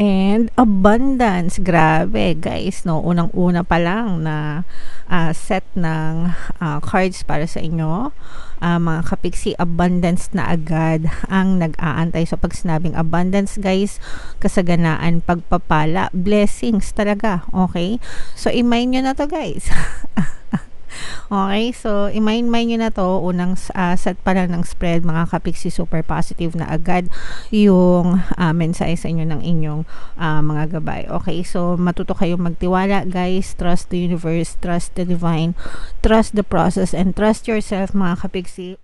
And abundance, grabe guys, no? Unang-una pa lang na set ng cards para sa inyo. Mga kapiksi, abundance na agad ang nag-aantay. So pag sinabing abundance guys, kasaganaan, pagpapala, blessings talaga, okay? So i-mind nyo na to guys. Okay, so i-mind nyo na to. Unang set pa lang ng spread, mga kapiksi, super positive na agad yung mensahe sa inyo ng inyong mga gabay. Okay, so matuto kayong magtiwala guys. Trust the universe, trust the divine, trust the process, and trust yourself, mga kapiksi.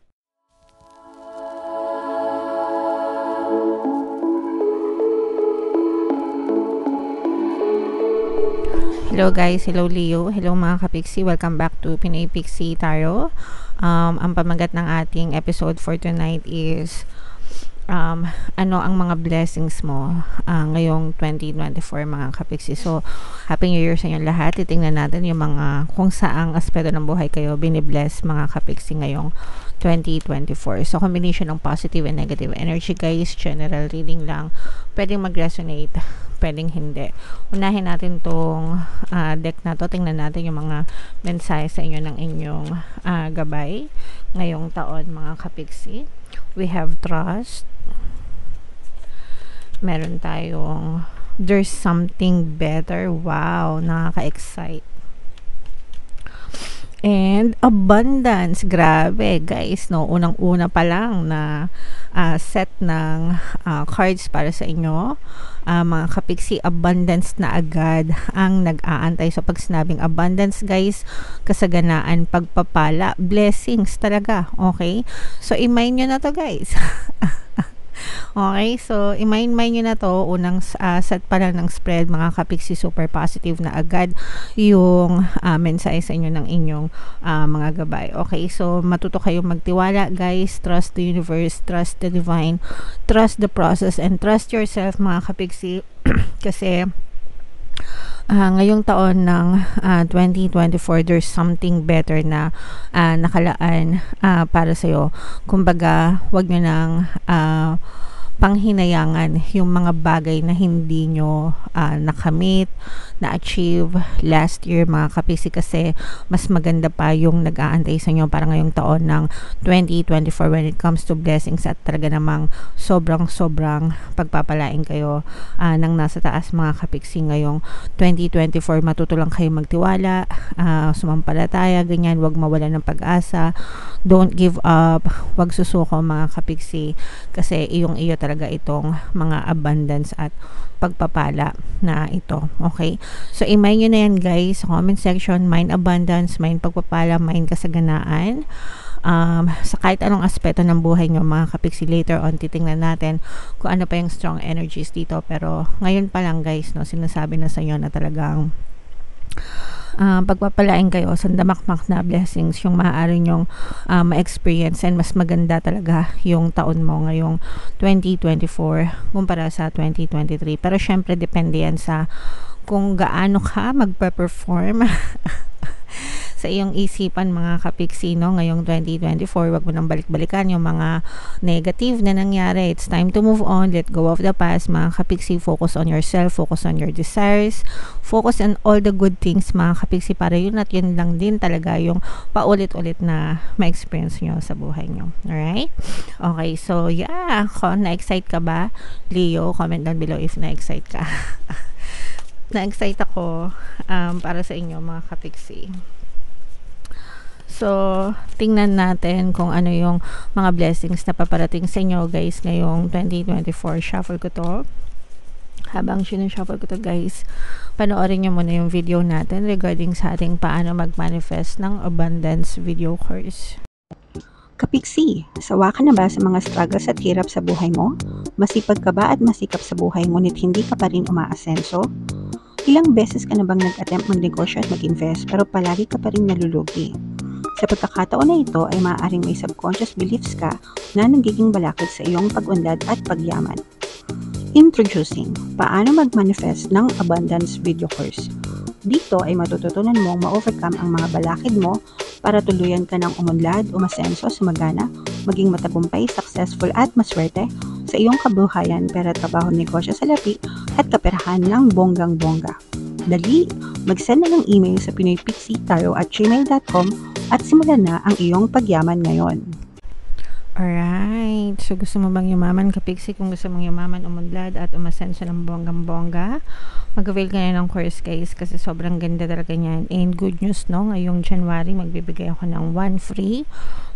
Hello guys, hello Leo, hello mga kapiksi, welcome back to Pinay Pixie Tarot. Ang pamagat ng ating episode for tonight is ano ang mga blessings mo ngayong 2024, mga kapiksi. So, Happy New Year sa inyo lahat. Titingnan natin yung mga kung saang aspeto ng buhay kayo binibless, mga kapiksi, ngayong 2024. So, combination ng positive and negative energy guys. General reading lang. Pwedeng mag-resonate, pwedeng hindi. Unahin natin tong deck na to. Tingnan natin yung mga mensahe sa inyo ng inyong gabay ngayong taon, mga kapiksi. We have trust. Meron tayong there's something better. Wow, nakaka-excite. And abundance, grabe guys, no? Unang-una pa lang na set ng cards para sa inyo. Mga kapiksi, abundance na agad ang nag-aantay. So pag sinabing abundance guys, kasaganaan, pagpapala, blessings talaga, okay? So i-mind nyo na to guys. Okay, so i-mind nyo na to. Unang set pa lang ng spread, mga kapiksi, super positive na agad yung mensahe sa inyo ng inyong mga gabay. Okay, so matuto kayong magtiwala guys. Trust the universe, trust the divine, trust the process, and trust yourself, mga kapiksi. Kasi ngayong taon ng 2024, there's something better na nakalaan para sa'yo. Kumbaga, wag nyo nang panghinayangan yung mga bagay na hindi nyo nakamit, na-achieve last year, mga kapiksi, kasi mas maganda pa yung nag-aantay sa inyo para ngayong taon ng 2024 when it comes to blessings, at talaga namang sobrang pagpapalain kayo ng nasa taas, mga kapiksi, ngayong 2024. Matuto lang kayo magtiwala, sumampalataya, ganyan, wag mawala ng pag-asa, don't give up, wag susuko, mga kapiksi, kasi iyo talaga itong mga abundance at pagpapala na ito. Okay? So, i-mind nyo na yan guys sa comment section. Mind abundance, mind pagpapala, mind kasaganaan. Sa kahit anong aspeto ng buhay nyo, mga kapiksi. Later on, titingnan natin kung ano pa yung strong energies dito. Pero, ngayon pa lang guys, no, sinasabi na sa inyo na talagang pagpapalain kayo sa damakmak na blessings yung maaari nyong ma-experience, and mas maganda talaga yung taon mo ngayong 2024 kumpara sa 2023. Pero syempre depende yan sa kung gaano ka magpe-perform sa iyong isipan, mga kapiksi, no? Ngayong 2024, wag mo nang balik-balikan yung mga negative na nangyari. It's time to move on, let go of the past, mga kapiksi. Focus on yourself, focus on your desires, focus on all the good things, mga kapiksi, para yun at yun lang din talaga yung paulit-ulit na ma-experience nyo sa buhay nyo. Alright? Okay, so yeah, na-excite ka ba, Leo? Comment down below if na-excite ka. Na-excite ako para sa inyo, mga kapiksi. So, tingnan natin kung ano yung mga blessings na paparating sa inyo guys ngayong 2024. Shuffle ko to. Habang sinushuffle ko to guys, panoorin nyo muna yung video natin regarding sa ating paano mag-manifest ng abundance video course. Kapiksi, sawa ka na ba sa mga struggles at hirap sa buhay mo? Masipag ka ba at masikap sa buhay ngunit hindi ka pa rin umaasenso? Ilang beses ka na bang nag-attempt magnegosyo at mag-invest pero palagi ka pa rin nalulugi? Sa pagkakataon na ito ay maaaring may subconscious beliefs ka na nagiging balakid sa iyong pag-unlad at pagyaman. Introducing, paano mag-manifest ng abundance video course. Dito ay matututunan mong ma-overcome ang mga balakid mo para tuluyan ka ng umunlad, umasenso, sumagana, maging matagumpay, successful at maswerte sa iyong kabuhayan, pera, trabaho, negosyo, salapi at kaperahan ng bonggang-bongga. Dali, mag-send na ng email sa pinoypixitaro@gmail.com at simulan na ang iyong pagyaman ngayon. Alright. So, gusto mo bang yumaman, kapiksi? Kung gusto mong yumaman, umunlad at umasensya ng bonggang-bongga, mag-avail ka na ng course, guys, kasi sobrang ganda talaga niyan. And good news, no? Ngayong January, magbibigay ako ng 1 free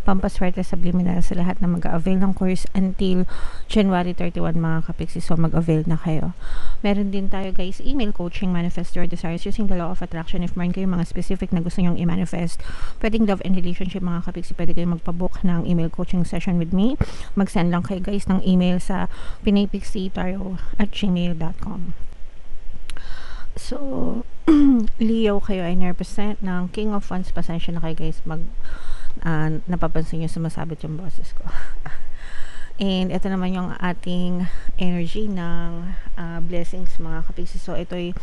pampaswerte subliminal sa lahat na mag-avail ng course until January 31, mga kapiksi. So, mag-avail na kayo. Meron din tayo, guys, email coaching, manifest your desires using the law of attraction. If meron kayo mga specific na gusto nyong i-manifest, pwedeng love and relationship, mga kapiksi, pwede kayo magpabook ng email coaching session with me. Mag-send lang kayo, guys, ng email sa pinoypixitaro@gmail.com. So, Leo, kayo ay represent ng King of Wands. Pasensya na kayo, guys, napapansin nyo sumasabit yung boses ko. And ito naman yung ating energy ng blessings, mga kapiksi. So ito ay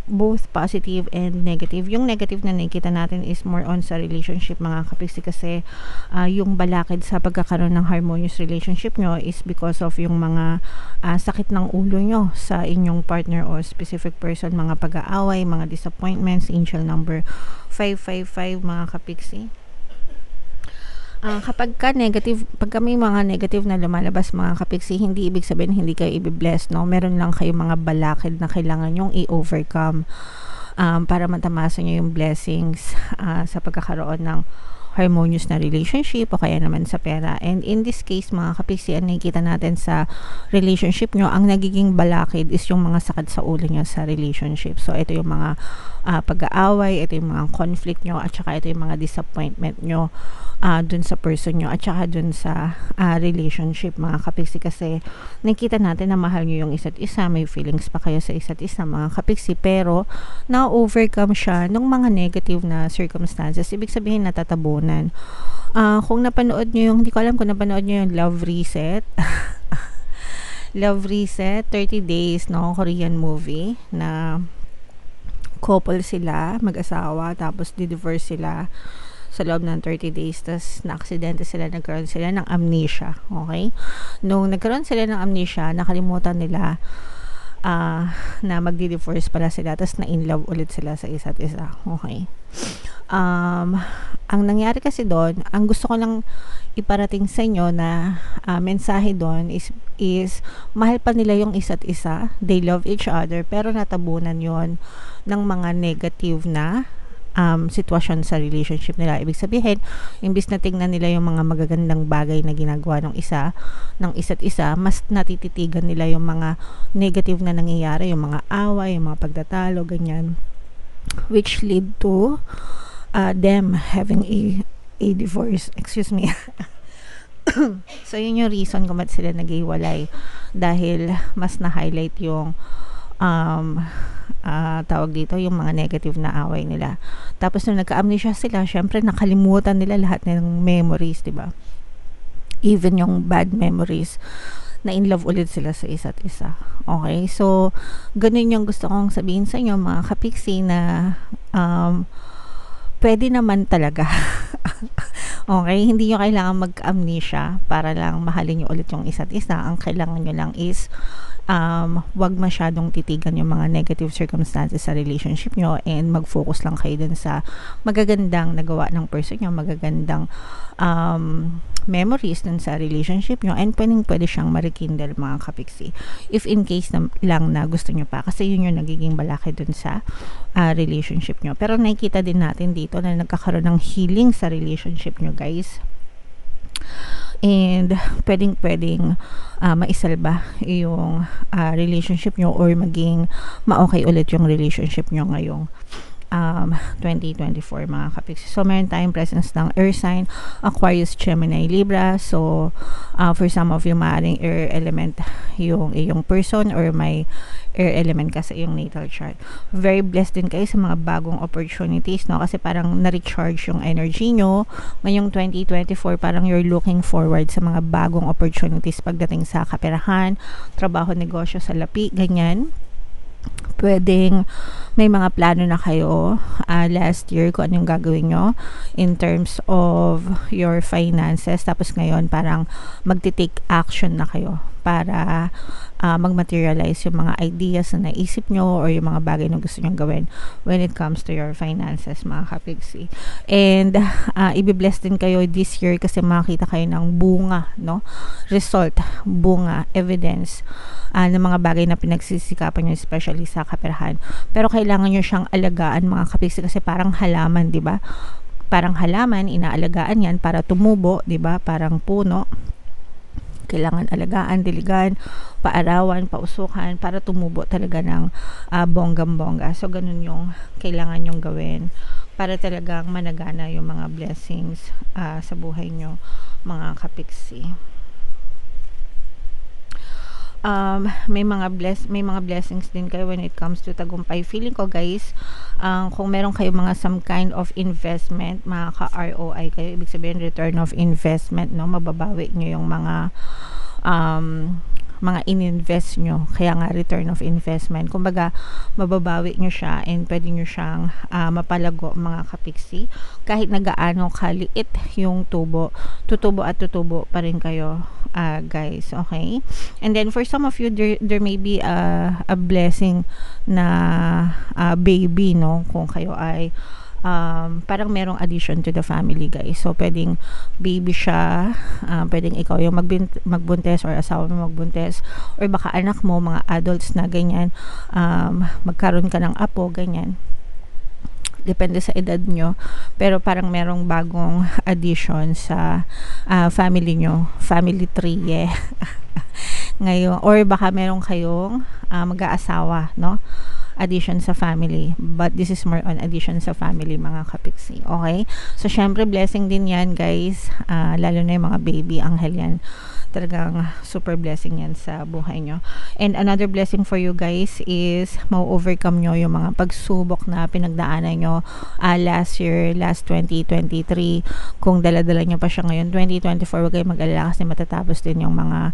both positive and negative. Yung negative na nakikita natin is more on sa relationship, mga kapiksi, kasi yung balakid sa pagkakaroon ng harmonious relationship nyo is because of yung mga sakit ng ulo nyo sa inyong partner o specific person, mga pag-aaway, mga disappointments. Angel number 555, mga kapiksi. Kapag may mga negative na lumalabas, mga kapiksi, hindi ibig sabihin hindi kayo i-bless, no? Meron lang kayo mga balakid na kailangan nyong i-overcome para matamasan nyo yung blessings sa pagkakaroon ng harmonious na relationship o kaya naman sa pera. And in this case, mga kapiksi, ang nakikita natin sa relationship nyo, ang nagiging balakid is yung mga sakit sa ulo nyo sa relationship. So ito yung mga pag-aaway, ito yung mga conflict nyo, at saka ito yung mga disappointment nyo dun sa person nyo, at saka dun sa relationship, mga kapiksi, kasi nakikita natin na mahal nyo yung isa't isa, may feelings pa kayo sa isa't isa, mga kapiksi, pero na-overcome siya ng mga negative na circumstances. Ibig sabihin natatabunan. Kung napanood nyo yung, hindi ko alam kung napanood nyo yung Love Reset. Love Reset, 30 Days, no? Korean movie na couple sila, mag-asawa, tapos di-divorce sila sa loob ng 30 days, tas na-aksidente sila, nagkaroon sila ng amnesia, okay? Nung nagkaroon sila ng amnesia, nakalimutan nila na magdi-divorce pala sila, tas na-in-love ulit sila sa isa't isa, okay? Ang nangyari kasi doon, ang gusto ko lang iparating sa inyo na mensahe doon is mahal pa nila yung isa't isa, they love each other, pero natabunan yon ng mga negative na sitwasyon sa relationship nila. Ibig sabihin, imbis na tingnan nila yung mga magagandang bagay na ginagawa ng isa't isa, mas natititigan nila yung mga negative na nangyayari, yung mga away, yung mga pagtatalo, ganyan, which lead to them having a divorce. Excuse me. So yun yung reason kung ba't sila naghiwalay, dahil mas na-highlight yung tawag dito, yung mga negative na away nila. Tapos nung nagka-amnesia sila, syempre nakalimutan nila lahat ng memories, diba? Even yung bad memories, na in love ulit sila sa isa't isa. Okay? So, ganun yung gusto kong sabihin sa inyo, mga kapiksi, na pwede naman talaga. Okay? Hindi nyo kailangan mag-amnesia para lang mahalin nyo ulit yung isa't isa. Ang kailangan nyo lang is wag masyadong titigan yung mga negative circumstances sa relationship nyo, and mag-focus lang kayo dun sa magagandang nagawa ng person nyo, magagandang memories dun sa relationship nyo, and pwede siyang marikindle, mga kapiksi, if in case lang na gusto nyo pa, kasi yun yung nagiging balakid dun sa relationship nyo. Pero nakikita din natin dito na nagkakaroon ng healing sa relationship nyo, guys. And pwedeng maisalba yung relationship nyo, or maging ma-okay ulit yung relationship nyo ngayong 2024, mga kapiksi. So meron tayong presence ng air sign, Aquarius, Gemini, Libra. So for some of you, maaaring air element yung iyong person, or may air element ka sa iyong natal chart. Very blessed din kayo sa mga bagong opportunities, no? Kasi parang na-recharge yung energy nyo ngayong 2024. Parang you're looking forward sa mga bagong opportunities pagdating sa kaperahan, trabaho, negosyo, salapi, ganyan. Pwedeng may mga plano na kayo last year kung ano yung gagawin nyo in terms of your finances, tapos ngayon parang magti-take action na kayo para mag-materialize yung mga ideas na naisip nyo or yung mga bagay na gusto nyong gawin when it comes to your finances, mga kapigsi. And ibibless din kayo this year kasi makita kayo ng bunga, no? Result, bunga, evidence ng mga bagay na pinagsisikapan nyo, especially sa kaperahan. Pero kailangan nyo siyang alagaan, mga kapigsi, kasi parang halaman, di ba? Parang halaman, inaalagaan yan para tumubo, di ba? Parang puno, kailangan alagaan, diligan, paarawan, pausukan para tumubo talaga ng bonggam-bongga. So ganun yung kailangan nyong gawin para talagang managana yung mga blessings sa buhay nyo, mga kapigsi. May mga blessings din kayo when it comes to tagumpay. Feeling ko, guys, kung meron kayo some kind of investment, mga ka-ROI kayo, ibig sabihin return of investment, no? Mababawi nyo yung mga in-invest nyo, kaya nga return of investment. Kumbaga, mababawi nyo siya and pwede nyo siyang mapalago, mga kapigsi. Kahit nagaano kaliit yung tubo, tutubo at tutubo pa rin kayo, guys. Okay? And then for some of you, there may be a blessing na baby, no? Kung kayo ay parang merong addition to the family, guys. So pwedeng baby siya, pwedeng ikaw yung magbuntes or asawa mo magbuntes, or baka anak mo, mga adults na ganyan, magkaroon ka ng apo, ganyan. Depende sa edad nyo, pero parang merong bagong addition sa family nyo, family tree, yeah. Ngayon, or baka meron kayong mag-aasawa, no? Addition sa family, but this is more on addition sa family, mga kapigsi. Okay, so syempre blessing din yan, guys, lalo na yung mga baby angel yan, talagang super blessing yan sa buhay nyo. And another blessing for you, guys, is ma-overcome nyo yung mga pagsubok na pinagdaanan nyo last 2023. Kung dala-dala nyo pa siya ngayon 2024, wag kayong mag-alala kasi matatapos din yung mga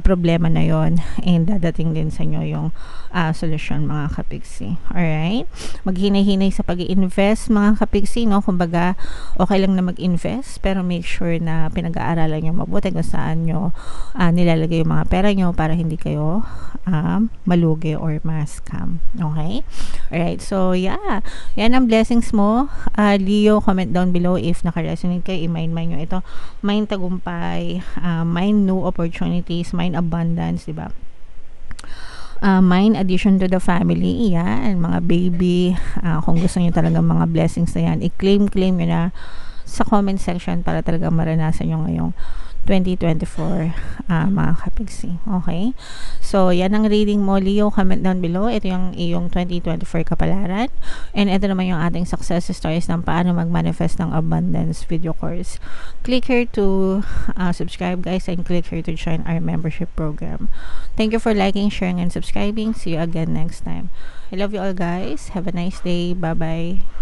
problema na yon, and dadating din sa inyo yung solusyon, mga kapigsi. Alright? Maghinay-hinay sa pag-i-invest, mga kapigsi, no? Kumbaga, okay lang na mag-invest, pero make sure na pinag-aaralan nyo mabuti kung saan nyo nilalagay yung mga pera nyo para hindi kayo malugi or ma-scam. Okay? Alright, so yeah. Yan ang blessings mo. Leo, comment down below if naka-resonate kayo. I-mind nyo ito. Mind tagumpay, mind new opportunities, mind abundance, diba? Mind addition to the family, yan, mga baby, kung gusto nyo talaga mga blessings na yan, i-claim nyo na sa comment section para talaga maranasan nyo ngayong 2024, mga kapigsi. Okay? So, yan ang reading mo, Leo. Comment down below. Ito yung iyong 2024 kapalaran. And ito naman yung ating success stories ng paano mag-manifest ng abundance video course. Click here to subscribe, guys, and click here to join our membership program. Thank you for liking, sharing, and subscribing. See you again next time. I love you all, guys. Have a nice day. Bye-bye.